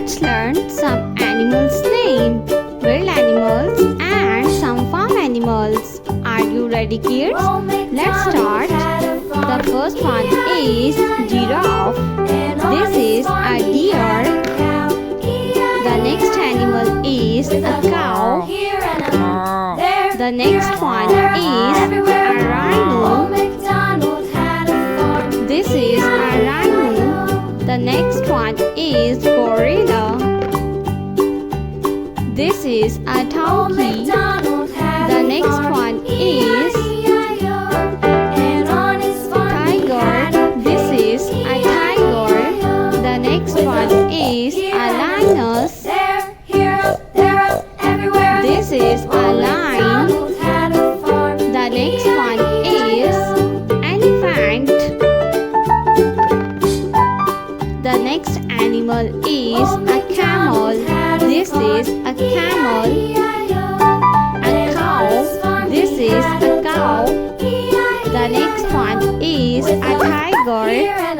Let's learn some animals' name, wild animals and some farm animals. Are you ready, kids? Let's start. The first one is giraffe. This is a deer. The next animal is a cow. The next one is a rhino. This is a rhino. The next one is gorilla. This is a donkey. The next one is tiger. This is a tiger. The next one is a lioness. This is a lion. The next one is elephant. The next animal is a camel. This is a camel. A cow. This is a cow. The next one is a tiger.